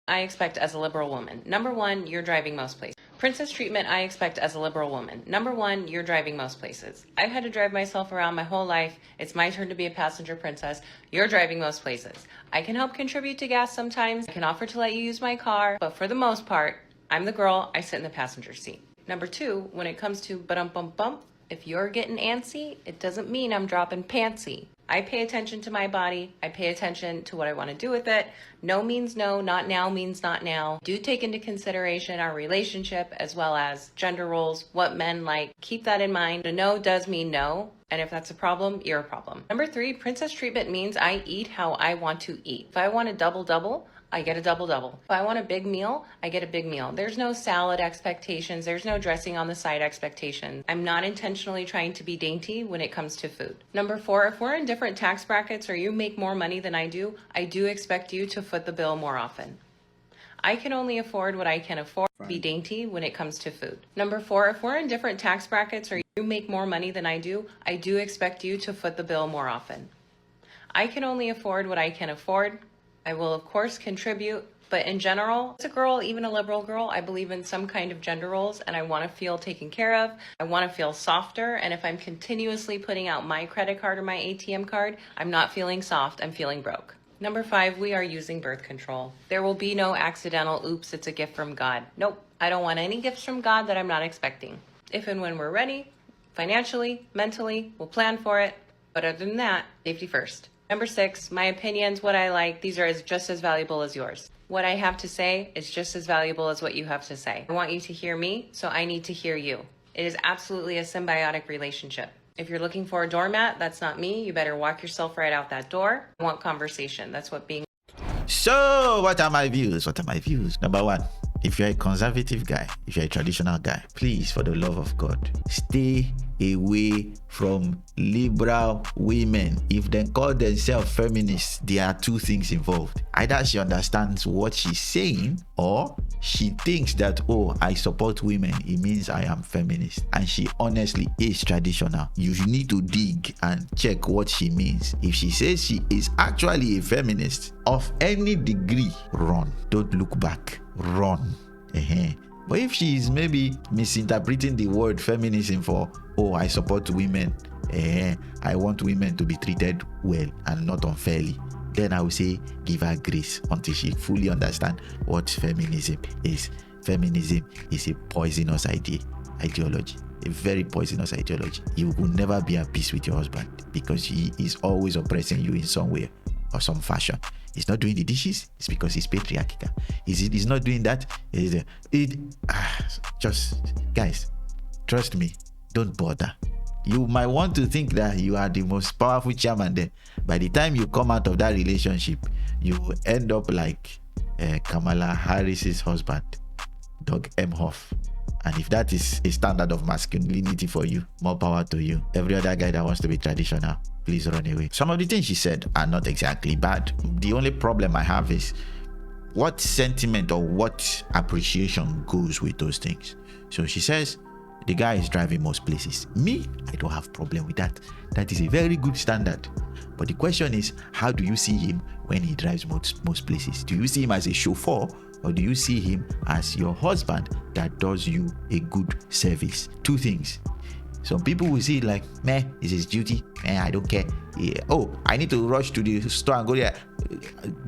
I expect as a liberal woman. Number one, you're driving most places. Princess treatment I expect as a liberal woman. Number one, you're driving most places. I've had to drive myself around my whole life. It's my turn to be a passenger princess. You're driving most places. I can help contribute to gas sometimes. I can offer to let you use my car. But for the most part, I'm the girl. I sit in the passenger seat. Number two, when it comes to ba-dum-bum-bump, if you're getting antsy, it doesn't mean I'm dropping pantsy. I pay attention to my body. I pay attention to what I want to do with it. No means no, not now means not now. Do take into consideration our relationship as well as gender roles, what men like. Keep that in mind. A no does mean no. And if that's a problem, you're a problem. Number three, princess treatment means I eat how I want to eat. If I want a double-double, I get a double-double. If I want a big meal, I get a big meal. There's no salad expectations. There's no dressing on the side expectations. I'm not intentionally trying to be dainty when it comes to food. Number four, if we're in different tax brackets or you make more money than I do expect you to foot the bill more often. I can only afford what I can afford. Be dainty when it comes to food. Number four, if we're in different tax brackets or you make more money than I do expect you to foot the bill more often. I can only afford what I can afford. I will, of course, contribute, but in general, as a girl, even a liberal girl, I believe in some kind of gender roles and I want to feel taken care of. I want to feel softer. And if I'm continuously putting out my credit card or my ATM card, I'm not feeling soft, I'm feeling broke. Number five, we are using birth control. There will be no accidental, oops, it's a gift from God. Nope, I don't want any gifts from God that I'm not expecting. If and when we're ready, financially, mentally, we'll plan for it. But other than that, safety first. Number six, my opinions, what I like, these are just as valuable as yours. What I have to say is just as valuable as what you have to say. I want you to hear me, so I need to hear you. It is absolutely a symbiotic relationship. If you're looking for a doormat, that's not me. You better walk yourself right out that door. I want conversation. That's what being... So, what are my views? What are my views? Number one, if you're a conservative guy, if you're a traditional guy, please, for the love of God, stay away from liberal women. If they call themselves feminists, there are two things involved. Either she understands what she's saying, or she thinks that, oh, I support women, it means I am feminist. And she honestly is traditional. You need to dig and check what she means. If she says she is actually a feminist of any degree, run. Don't look back. Run. But if she is maybe misinterpreting the word feminism for, oh, I support women, I want women to be treated well and not unfairly, then I will say give her grace until she fully understands what feminism is. Feminism is a poisonous ideology, a very poisonous ideology. You will never be at peace with your husband because he is always oppressing you in some way or some fashion. He's not doing the dishes, it's because he's patriarchal. He's not doing that. Just, guys, trust me, don't bother. You might want to think that you are the most powerful chairman there. By the time you come out of that relationship, you will end up like Kamala Harris's husband, Doug Emhoff. And if that is a standard of masculinity for you, more power to you. Every other guy that wants to be traditional, please run away. Some of the things she said are not exactly bad. The only problem I have is what sentiment or what appreciation goes with those things. So she says the guy is driving most places. Me, I don't have problem with that. That is a very good standard. But the question is, how do you see him when he drives most places? Do you see him as a chauffeur, or do you see him as your husband that does you a good service? Two things. Some people will see it like, meh, it's his duty. I don't care. Yeah. Oh, I need to rush to the store and go there.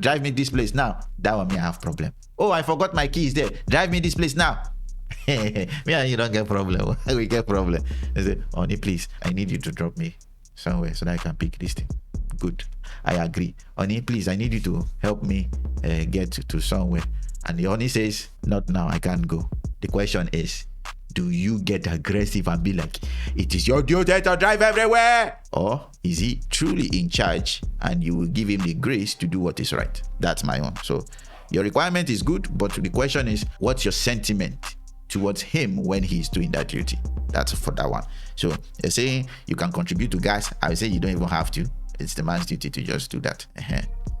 Drive me this place now. That one, me, I have problem. Oh, I forgot my keys there. Drive me this place now. Me and you don't get problem. We get problem. I say, honey, please, I need you to drop me somewhere so that I can pick this thing. Good. I agree. Honey, please, I need you to help me get to somewhere. And the honey says, not now, I can't go. The question is, do you get aggressive and be like, it is your duty to drive everywhere? Or is he truly in charge and you will give him the grace to do what is right? That's my own. So your requirement is good, but the question is, what's your sentiment towards him when he's doing that duty? That's for that one. So you're saying you can contribute to gas. I would say you don't even have to. It's the man's duty to just do that.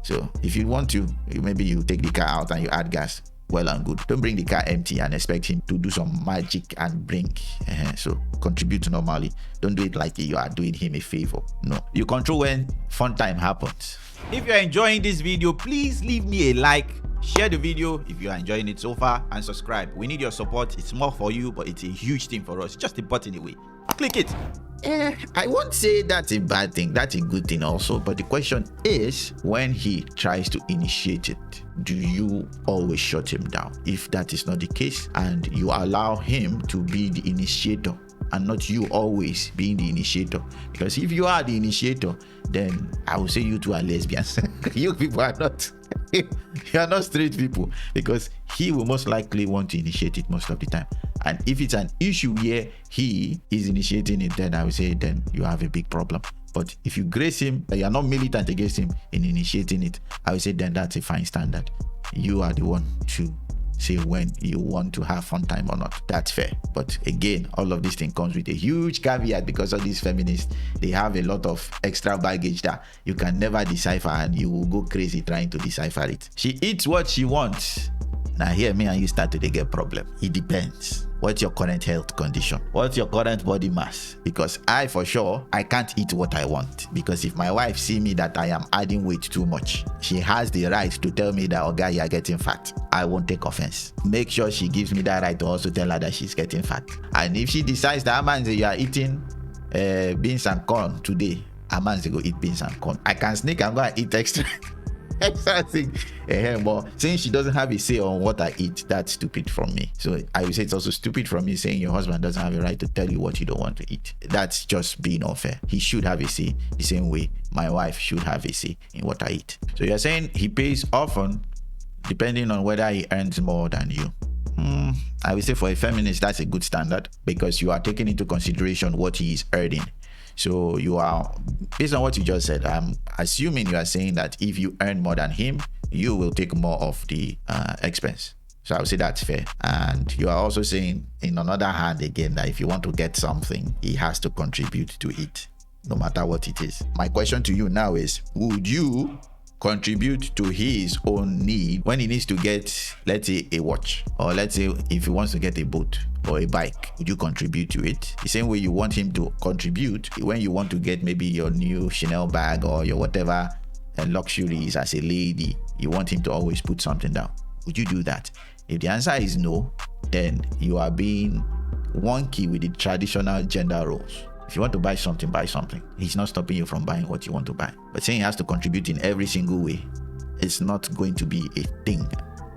So if you want to, maybe you take the car out and you add gas. Well and good. Don't bring the car empty and expect him to do some magic and bring. So contribute normally. Don't do it like you are doing him a favor. No. You control when fun time happens. If you're enjoying this video, please leave me a like Share the video if you are enjoying it so far, and subscribe. We need your support. It's more for you, but it's a huge thing for us. Just a button away. Click it. I won't say that's a bad thing. That's a good thing also. But the question is, when he tries to initiate it, do you always shut him down? If that is not the case, and you allow him to be the initiator and not you always being the initiator, because if you are the initiator, then I will say you two are lesbians. You people are not. You are not straight people, because he will most likely want to initiate it most of the time. And if it's an issue where he is initiating it, then I would say then you have a big problem. But if you grace him, you are not militant against him in initiating it, I would say then that's a fine standard. You are the one to say when you want to have fun time or not. That's fair. But again, all of this thing comes with a huge caveat, because all these feminists, they have a lot of extra baggage that you can never decipher, and you will go crazy trying to decipher it. She eats what she wants. Now here, me and you start to get problem. It depends. What's your current health condition? What's your current body mass? Because I, for sure, I can't eat what I want. Because if my wife see me that I am adding weight too much, she has the right to tell me that, oh guy, you're getting fat. I won't take offense. Make sure she gives me that right to also tell her that she's getting fat. And if she decides that Amanze, you are eating beans and corn today, Amanze go eat beans and corn. I can sneak and go and eat extra. Thing. But since she doesn't have a say on what I eat, that's stupid from me. So I would say it's also stupid from me saying your husband doesn't have a right to tell you what you don't want to eat. That's just being unfair. He should have a say the same way my wife should have a say in what I eat. So you're saying he pays often depending on whether he earns more than you. I would say for a feminist, that's a good standard, because you are taking into consideration what he is earning. So you are, based on what you just said, I'm assuming you are saying that if you earn more than him, you will take more of the expense. So I would say that's fair. And you are also saying, in another hand again, that if you want to get something, he has to contribute to it, no matter what it is. My question to you now is, would you contribute to his own need when he needs to get, let's say, a watch, or let's say if he wants to get a boat or a bike? Would you contribute to it the same way you want him to contribute when you want to get maybe your new Chanel bag or your whatever luxuries as a lady? You want him to always put something down. Would you do that? If the answer is no, then you are being wonky with the traditional gender roles. If you want to buy something, buy something. He's not stopping you from buying what you want to buy. But saying he has to contribute in every single way, it's not going to be a thing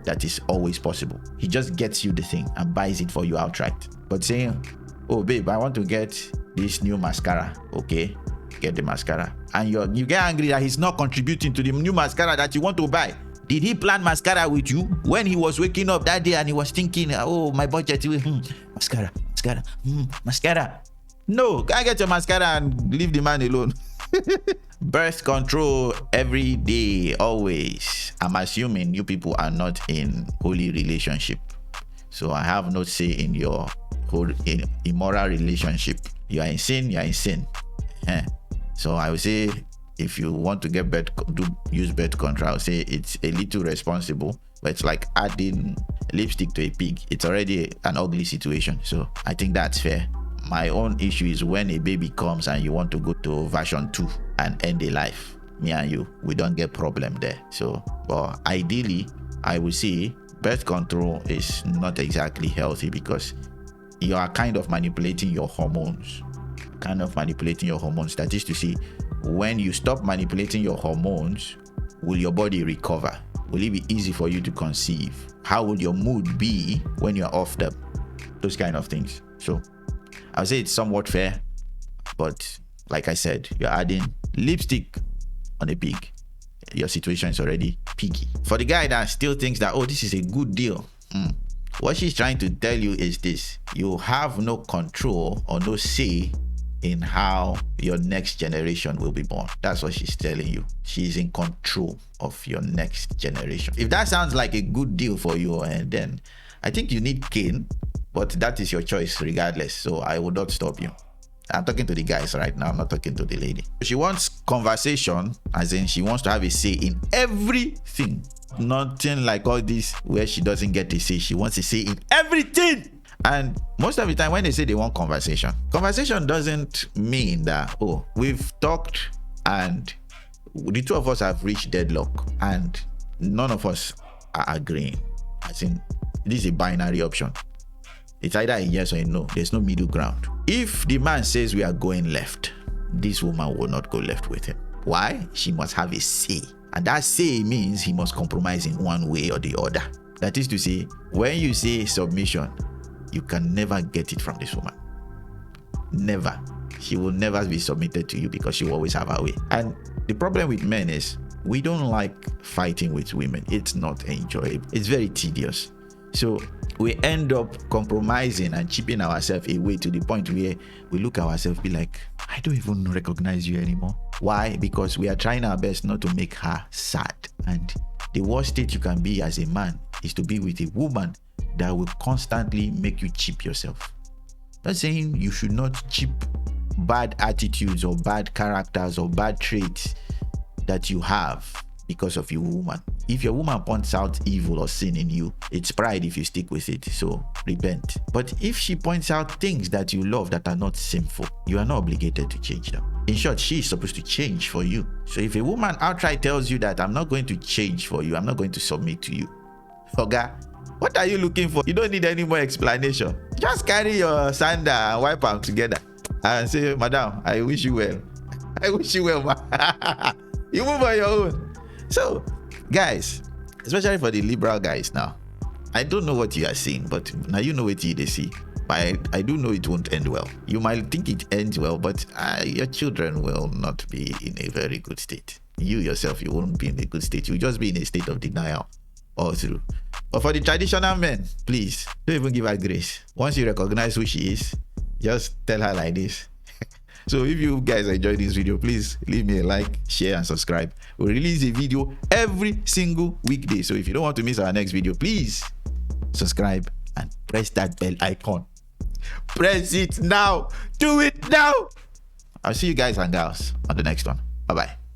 that is always possible. He just gets you the thing and buys it for you outright. But saying, oh babe, I want to get this new mascara. Okay, get the mascara. And you get angry that he's not contributing to the new mascara that you want to buy. Did he plan mascara with you when he was waking up that day and he was thinking, oh, my budget, mascara, mascara. No, go get your mascara and leave the man alone. Birth control every day, always. I'm assuming you people are not in holy relationship. So I have no say in your whole immoral relationship. You are in sin, you are in sin. So I would say, if you want to get use birth control, I would say it's a little responsible, but it's like adding lipstick to a pig. It's already an ugly situation. So I think that's fair. My own issue is when a baby comes and you want to go to version 2 and end a life. Me and you, we don't get problem there. So, but ideally, I would say birth control is not exactly healthy, because you are kind of manipulating your hormones. That is to say, when you stop manipulating your hormones, will your body recover? Will it be easy for you to conceive? How will your mood be when you're off them? Those kind of things. So I would say it's somewhat fair, but like I said, you're adding lipstick on a pig. Your situation is already piggy. For the guy that still thinks that, oh, this is a good deal, what she's trying to tell you is this: you have no control or no say in how your next generation will be born. That's what she's telling you. She's in control of your next generation. If that sounds like a good deal for you, then I think you need Cain. But that is your choice regardless, so I will not stop you. I'm talking to the guys right now, I'm not talking to the lady. She wants conversation, as in she wants to have a say in everything. Nothing like all this where she doesn't get a say. She wants a say in everything. And most of the time when they say they want conversation doesn't mean that, oh, we've talked and the two of us have reached deadlock and none of us are agreeing. As in, this is a binary option. It's either a yes or a no. There's no middle ground. If the man says we are going left, this woman will not go left with him. Why? She must have a say. And that say means he must compromise in one way or the other. That is to say, when you say submission, you can never get it from this woman. Never. She will never be submitted to you because she will always have her way. And the problem with men is we don't like fighting with women. It's not enjoyable. It's very tedious. So we end up compromising and chipping ourselves away to the point where we look at ourselves, be like, I don't even recognize you anymore. Why? Because we are trying our best not to make her sad. And the worst state you can be as a man is to be with a woman that will constantly make you chip yourself. Not saying you should not chip bad attitudes or bad characters or bad traits that you have because of your woman. If your woman points out evil or sin in you, it's pride if you stick with it, so repent. But if she points out things that you love that are not sinful, you are not obligated to change them. In short, she is supposed to change for you. So if a woman outright tells you that I'm not going to change for you, I'm not going to submit to you, Oga, what are you looking for? You don't need any more explanation. Just carry your sandal and wipe them together and say, Madam, I wish you well. I wish you well, ma. You move on your own. So, guys, especially for the liberal guys now, I don't know what you are seeing, but now you know what they see. But I do know it won't end well. You might think it ends well, but your children will not be in a very good state. You yourself, you won't be in a good state. You'll just be in a state of denial all through. But for the traditional men, please, don't even give her grace. Once you recognize who she is, just tell her like this. So if you guys enjoyed this video, please leave me a like, share, and subscribe. We'll release a video every single weekday. So if you don't want to miss our next video, please subscribe and press that bell icon. Press it now. Do it now. I'll see you guys and gals on the next one. Bye-bye.